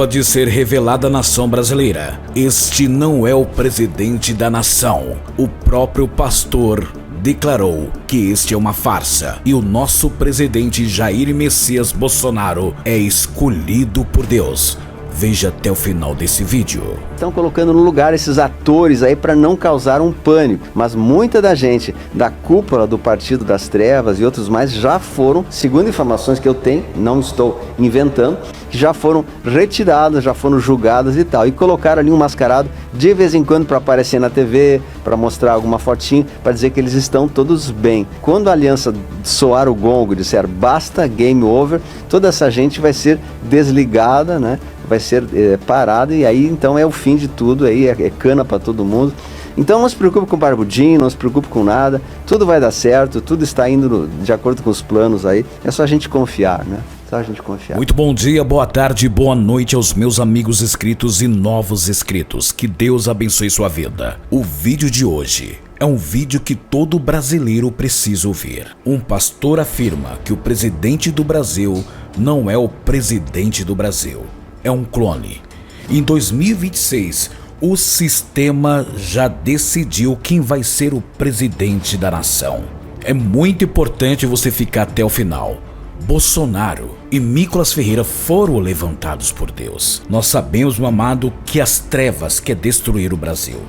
Pode ser revelada à nação brasileira. Este não é o presidente da nação. O próprio pastor declarou que este é uma farsa e o nosso presidente Jair Messias Bolsonaro é escolhido por Deus. Veja até o final desse vídeo. Estão colocando no lugar esses atores aí para não causar um pânico, mas muita da gente da cúpula do Partido das Trevas e outros mais já foram, segundo informações que eu tenho, não estou inventando, que já foram retiradas, já foram julgadas e tal, e colocaram ali um mascarado de vez em quando para aparecer na TV, para mostrar alguma fotinho, para dizer que eles estão todos bem. Quando a aliança soar o gongo e disser basta, game over, toda essa gente vai ser desligada, né? Vai ser parada e aí então é o fim de tudo, aí é cana para todo mundo. Então não se preocupe com o barbudinho, não se preocupe com nada, tudo vai dar certo, tudo está indo de acordo com os planos aí, é só a gente confiar, né? Só a gente confiar. Muito bom dia, boa tarde, boa noite aos meus amigos inscritos e novos inscritos, que Deus abençoe sua vida. O vídeo de hoje é um vídeo que todo brasileiro precisa ouvir. Um pastor afirma que o presidente do Brasil não é o presidente do Brasil. É um clone. Em 2026, o sistema já decidiu quem vai ser o presidente da nação. É muito importante você ficar até o final. Bolsonaro e Nicolas Ferreira foram levantados por Deus. Nós sabemos, meu amado, que as trevas quer destruir o Brasil.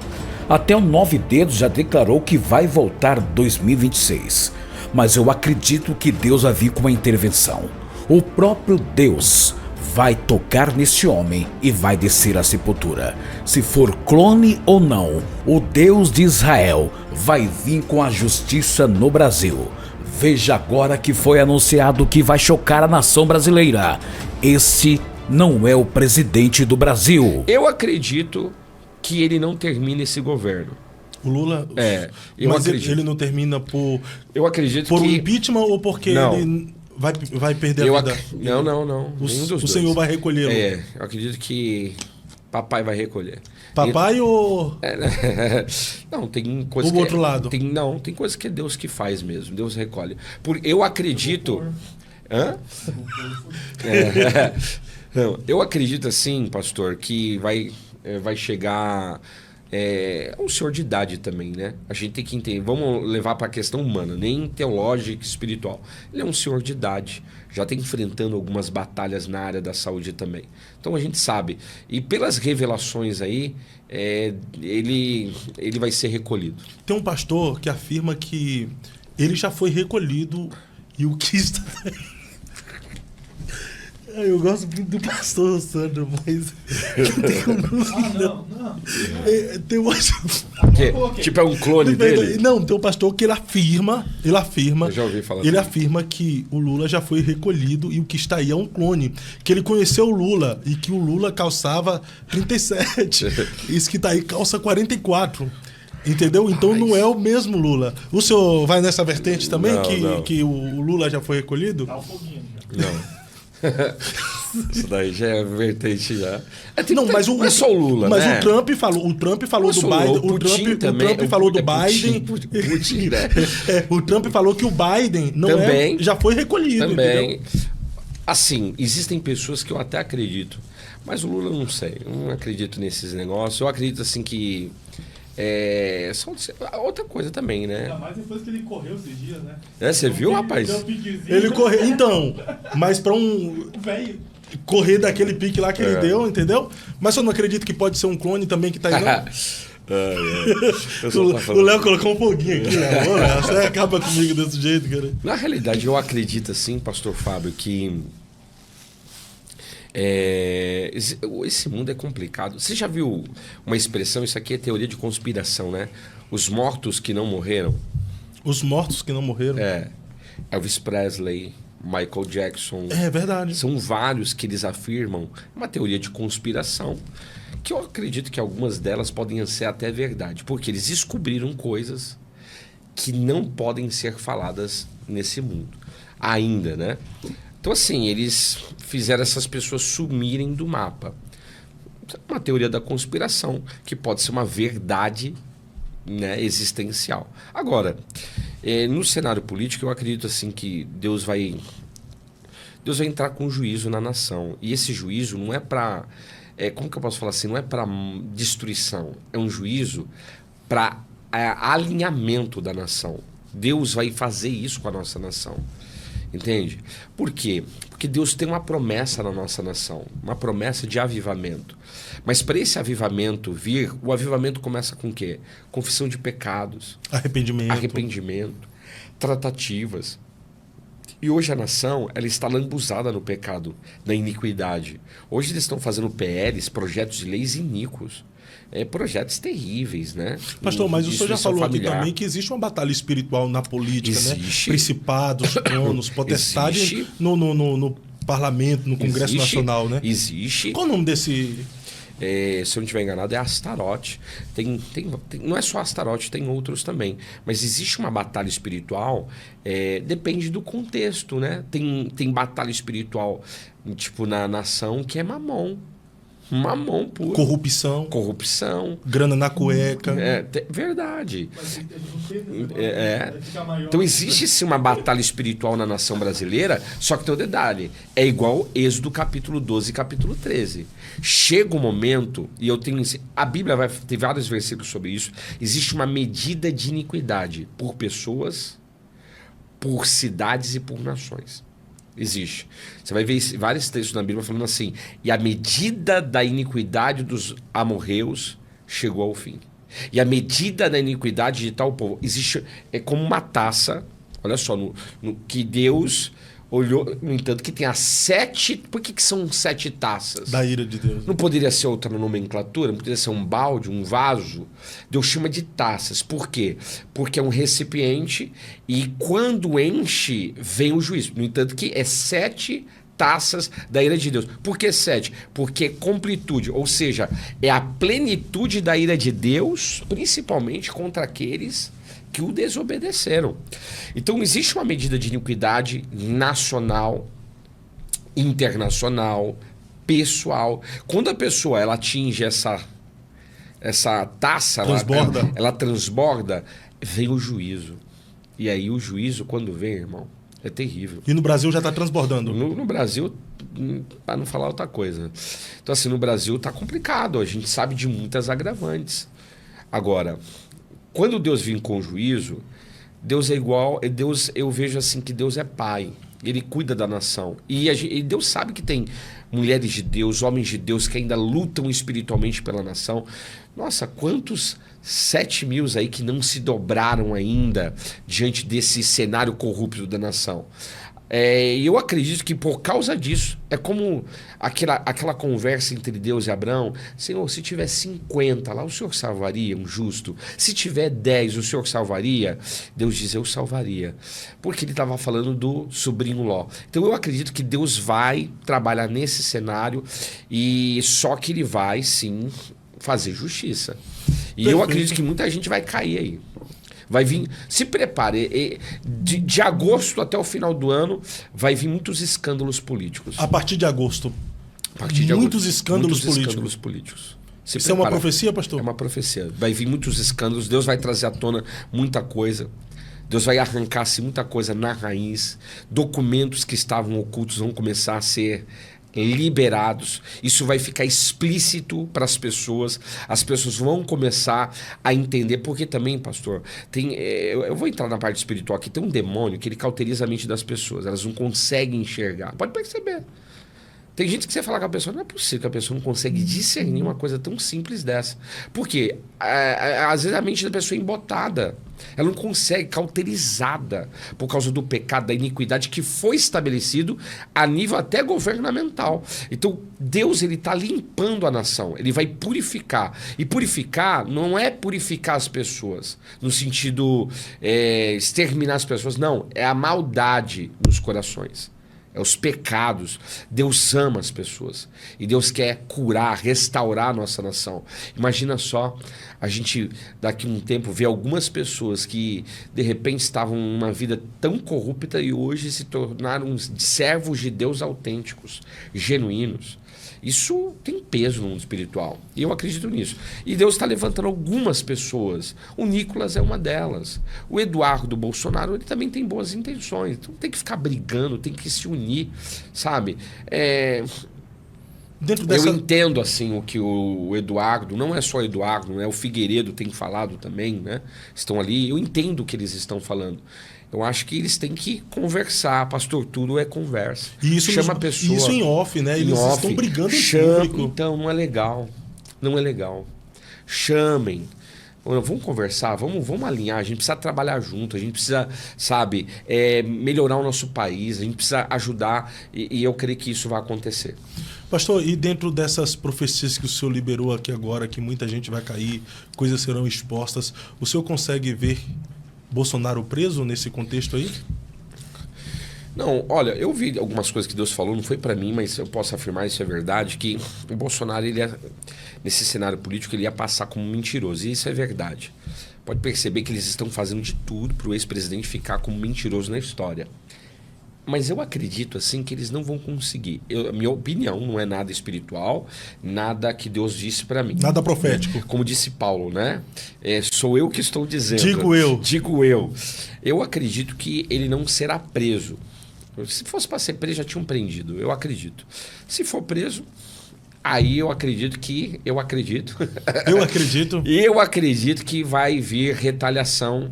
Até o 9 Dedos já declarou que vai voltar 2026. Mas eu acredito que Deus vai vir com uma intervenção. O próprio Deus vai tocar neste homem e vai descer à sepultura. Se for clone ou não, o Deus de Israel vai vir com a justiça no Brasil. Veja agora que foi anunciado que vai chocar a nação brasileira. Esse não é o presidente do Brasil. Eu acredito que ele não termine esse governo. O Lula... Mas ele não termina por... Eu acredito por que... um impeachment ou porque não. ele... Vai perder a vida? Não. O senhor vai recolhê-lo? Eu acredito que papai vai recolher. Papai ou... Não, tem coisas o outro lado? Tem coisas que é Deus que faz mesmo. Deus recolhe. Eu acredito... Hã? Não, eu acredito assim, pastor, que vai chegar... um senhor de idade também, né? A gente tem que entender, vamos levar para a questão humana, nem teológica, espiritual. Ele é um senhor de idade, já está enfrentando algumas batalhas na área da saúde também. Então a gente sabe. E pelas revelações aí, ele vai ser recolhido. Tem um pastor que afirma que ele já foi recolhido e o que está... Eu gosto muito do pastor Sandro, mas... não. Tem um... Tipo, é um clone dele? Não, tem um pastor que ele afirma... Eu já ouvi falar ele assim. afirma que o Lula já foi recolhido e o que está aí é um clone. Que ele conheceu o Lula e que o Lula calçava 37. Isso que está aí calça 44. Entendeu? Então não é o mesmo Lula. O senhor vai nessa vertente também? Não. Que o Lula já foi recolhido? Dá um foguinho. Não. Isso daí já é vertente já. Não, mas não é só o Lula, mas né? o Trump falou do Biden. O Trump falou do Biden. Putin, né? O Trump falou que o Biden já foi recolhido. Também. Entendeu? Assim, existem pessoas que eu até acredito, mas o Lula eu não sei. Eu não acredito nesses negócios. Eu acredito assim que outra coisa também, né? Ainda mais depois que ele correu esses dias, né? Você viu, rapaz? Ele correu. Então, mas para um velho correr daquele pique lá que ele deu, entendeu? Mas eu não acredito que pode ser um clone também que tá aí, não. O Léo colocou um foguinho aqui, né? Você acaba comigo desse jeito, cara. Na realidade, eu acredito assim, pastor Fábio, que esse mundo é complicado. Você já viu uma expressão, isso aqui é teoria de conspiração, né? Os mortos que não morreram. Os mortos que não morreram? Elvis Presley, Michael Jackson. É verdade. São vários que eles afirmam uma teoria de conspiração, que eu acredito que algumas delas podem ser até verdade, porque eles descobriram coisas que não podem ser faladas nesse mundo ainda, né? Então, assim, eles fizeram essas pessoas sumirem do mapa. Uma teoria da conspiração, que pode ser uma verdade, né, existencial. Agora, no cenário político, eu acredito assim que Deus vai Deus vai entrar com juízo na nação. E esse juízo não é para... como que eu posso falar assim? Não é para destruição. É um juízo para alinhamento da nação. Deus vai fazer isso com a nossa nação. Entende? Por quê? Porque Deus tem uma promessa na nossa nação. Uma promessa de avivamento. Mas para esse avivamento vir, o avivamento começa com o quê? Confissão de pecados. Arrependimento. Tratativas. E hoje a nação, ela está lambuzada no pecado, na iniquidade. Hoje eles estão fazendo PLs, projetos de leis iníquos. Projetos terríveis, né? Pastor, mas o senhor já falou aqui também que existe uma batalha espiritual na política, existe. Né? Principados, tronos, potestade no parlamento, no Congresso Nacional, né? Existe. Qual o nome desse... se eu não estiver enganado, é Astarote. Não é só Astarote, tem outros também. Mas existe uma batalha espiritual, depende do contexto, né? Tem batalha espiritual, tipo, na nação, que é Mamon. Mamon puro. Corrupção. Grana na cueca. Verdade. Então existe sim uma batalha espiritual na nação brasileira, só que tem um detalhe. É igual Êxodo capítulo 12 e capítulo 13. Chega um momento, e eu tenho... A Bíblia vai ter vários versículos sobre isso. Existe uma medida de iniquidade por pessoas, por cidades e por nações. Existe. Você vai ver vários textos na Bíblia falando assim: e a medida da iniquidade dos amorreus chegou ao fim. E a medida da iniquidade de tal povo existe, é como uma taça. Olha só, que Deus olhou, no entanto, que tem as 7. Por que são 7 taças? Da ira de Deus. Não poderia ser outra nomenclatura? Não poderia ser um balde, um vaso? Deus chama de taças. Por quê? Porque é um recipiente e quando enche, vem o juízo. No entanto, que é 7 taças da ira de Deus. Por que 7? Porque é completude, ou seja, é a plenitude da ira de Deus, principalmente contra aqueles que o desobedeceram. Então existe uma medida de iniquidade nacional, internacional, pessoal. Quando a pessoa ela atinge essa taça, ela transborda, vem o juízo. E aí o juízo, quando vem, irmão, é terrível. E no Brasil já está transbordando? No Brasil, para não falar outra coisa. Então assim, no Brasil está complicado. A gente sabe de muitas agravantes. Agora, quando Deus vem com juízo, Deus é igual... Deus, eu vejo assim que Deus é pai. Ele cuida da nação. E Deus sabe que tem mulheres de Deus, homens de Deus que ainda lutam espiritualmente pela nação. Nossa, quantos 7 mil aí que não se dobraram ainda diante desse cenário corrupto da nação. E eu acredito que por causa disso, é como aquela conversa entre Deus e Abraão: Senhor, se tiver 50 lá, o Senhor salvaria um justo? Se tiver 10, o Senhor salvaria? Deus diz: eu salvaria. Porque ele estava falando do sobrinho Ló. Então eu acredito que Deus vai trabalhar nesse cenário, e só que ele vai sim fazer justiça. E eu acredito que muita gente vai cair aí. Vai vir, se prepare, de agosto até o final do ano, vai vir muitos escândalos políticos. A partir de agosto? Muitos escândalos políticos. Isso é uma profecia, pastor? É uma profecia. Vai vir muitos escândalos, Deus vai trazer à tona muita coisa. Deus vai arrancar-se muita coisa na raiz. Documentos que estavam ocultos vão começar a ser liberados. Isso vai ficar explícito para as pessoas vão começar a entender, porque também, pastor, eu vou entrar na parte espiritual aqui, tem um demônio que ele cauteriza a mente das pessoas, elas não conseguem enxergar, pode perceber. Tem gente que você fala com a pessoa, não é possível que a pessoa não consegue discernir uma coisa tão simples dessa. Por quê? Às vezes a mente da pessoa é embotada. Ela não consegue, cauterizada por causa do pecado, da iniquidade que foi estabelecido a nível até governamental. Então, Deus ele está limpando a nação, ele vai purificar. E purificar não é purificar as pessoas, no sentido exterminar as pessoas, não. É a maldade nos corações. É os pecados. Deus ama as pessoas. E Deus quer curar, restaurar a nossa nação. Imagina só, a gente daqui a um tempo vê algumas pessoas que de repente estavam numa vida tão corrupta e hoje se tornaram servos de Deus autênticos, genuínos. Isso tem peso no mundo espiritual. E eu acredito nisso. E Deus está levantando algumas pessoas. O Nicolas é uma delas. O Eduardo Bolsonaro, ele também tem boas intenções. Então tem que ficar brigando, tem que se unir, sabe? Dentro dessa... Eu entendo assim o que o Eduardo, não é só o Eduardo, né? O Figueiredo tem falado também, né? Estão ali, eu entendo o que eles estão falando. Eu acho que eles têm que conversar, pastor, tudo é conversa. E isso chama a pessoa. Isso em off, né? Eles estão brigando em público. Então, não é legal. Não é legal. Chamem. Vamos conversar, vamos alinhar, a gente precisa trabalhar junto, a gente precisa, sabe, melhorar o nosso país, a gente precisa ajudar e eu creio que isso vai acontecer. Pastor, e dentro dessas profecias que o senhor liberou aqui agora, que muita gente vai cair, coisas serão expostas, o senhor consegue ver Bolsonaro preso nesse contexto aí? Não, olha, eu vi algumas coisas que Deus falou, não foi para mim, mas eu posso afirmar, isso é verdade, que o Bolsonaro, nesse cenário político, ele ia passar como mentiroso, e isso é verdade. Pode perceber que eles estão fazendo de tudo para o ex-presidente ficar como mentiroso na história. Mas eu acredito, assim, que eles não vão conseguir. A minha opinião não é nada espiritual, nada que Deus disse para mim. Nada profético. Como disse Paulo, né? Sou eu que estou dizendo. Digo eu. Digo eu. Eu acredito que ele não será preso. Se fosse para ser preso, já tinham prendido. Eu acredito. Se for preso, aí eu acredito que... Eu acredito. Eu acredito que vai vir retaliação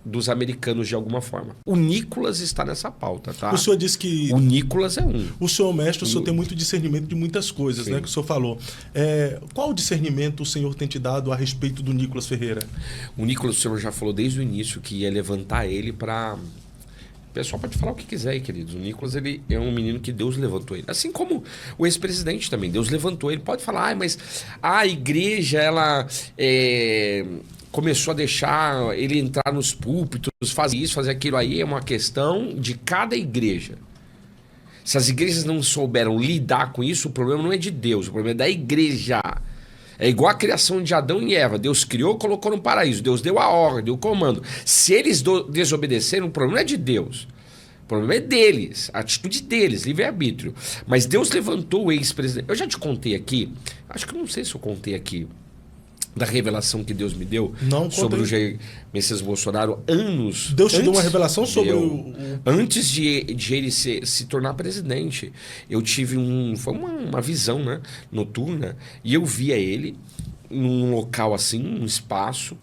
dos americanos de alguma forma. O Nicolas está nessa pauta, tá? O senhor disse que... O Nicolas é um. O senhor mestre, o senhor tem muito discernimento de muitas coisas, né? Que o senhor falou. Qual discernimento o senhor tem te dado a respeito do Nicolas Ferreira? O Nicolas, o senhor já falou desde o início que ia levantar ele para... O pessoal pode falar o que quiser aí, queridos. O Nicolas, ele é um menino que Deus levantou ele. Assim como o ex-presidente também. Deus levantou ele. Pode falar, mas a igreja, ela... começou a deixar ele entrar nos púlpitos, fazer isso, fazer aquilo aí, é uma questão de cada igreja. Se as igrejas não souberam lidar com isso, o problema não é de Deus, o problema é da igreja. É igual a criação de Adão e Eva. Deus criou, colocou no paraíso, Deus deu a ordem, o comando. Se eles desobedeceram, o problema não é de Deus. O problema é deles, a atitude deles, livre-arbítrio. Mas Deus levantou o ex-presidente. Eu já te contei aqui, acho que não sei se eu contei aqui, da revelação que Deus me deu sobre o Jair Messias Bolsonaro anos. Deus te deu uma revelação sobre antes de ele se tornar presidente. Eu tive uma visão, né, noturna, e eu via ele num local assim, num espaço,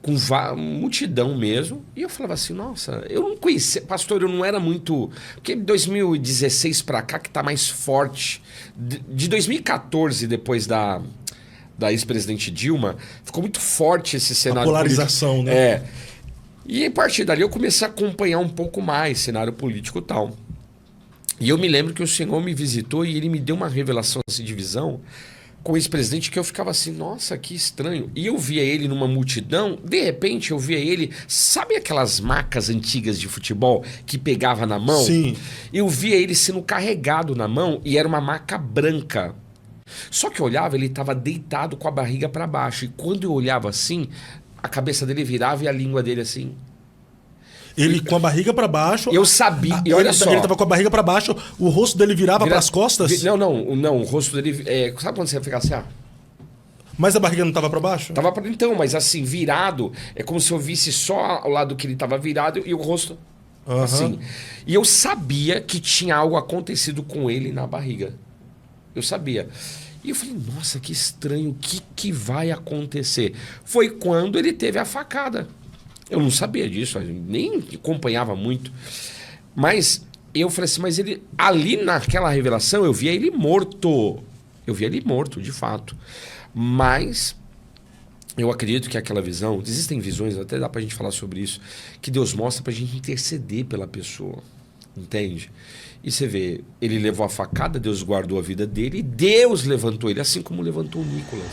com multidão mesmo, e eu falava assim, nossa, eu não conhecia, pastor, eu não era muito, porque 2016 para cá que tá mais forte, de 2014 depois da ex-presidente Dilma, ficou muito forte esse cenário político. A polarização, né? E a partir dali eu comecei a acompanhar um pouco mais cenário político e tal. E eu me lembro que o Senhor me visitou e ele me deu uma revelação assim, de visão com o ex-presidente que eu ficava assim, nossa, que estranho. E eu via ele numa multidão, de repente eu via ele, sabe aquelas macas antigas de futebol que pegava na mão? Sim. Eu via ele sendo carregado na mão e era uma maca branca. Só que eu olhava, ele estava deitado com a barriga para baixo. E quando eu olhava assim, a cabeça dele virava e a língua dele assim. Ele com a barriga para baixo. Eu sabia. E olha só. Ele estava com a barriga para baixo, o rosto dele virava para as costas? Não, o rosto dele... sabe quando você fica assim? Mas a barriga não estava para baixo? Então, mas assim, virado, é como se eu visse só o lado que ele estava virado e o rosto assim. E eu sabia que tinha algo acontecido com ele na barriga. Eu sabia. E eu falei, nossa, que estranho, o que vai acontecer? Foi quando ele teve a facada. Eu não sabia disso, nem acompanhava muito. Mas eu falei assim, mas ele, ali naquela revelação, eu via ele morto. Eu via ele morto, de fato. Mas eu acredito que aquela visão, existem visões, até dá pra gente falar sobre isso, que Deus mostra pra gente interceder pela pessoa. Entende? E você vê, ele levou a facada, Deus guardou a vida dele e Deus levantou ele, assim como levantou o Nicolas.